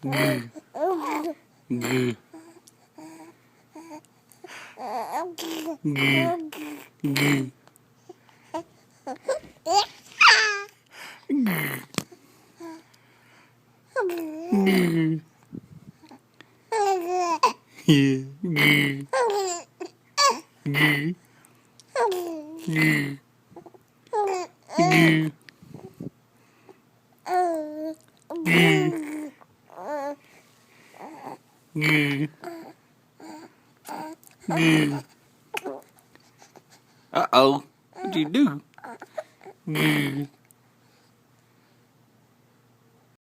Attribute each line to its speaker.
Speaker 1: Good. Good. Good. Good. Good. Yeah. Good. Good. Good. Good. Good. Good. Good. Uh-oh. What'd you do? Good.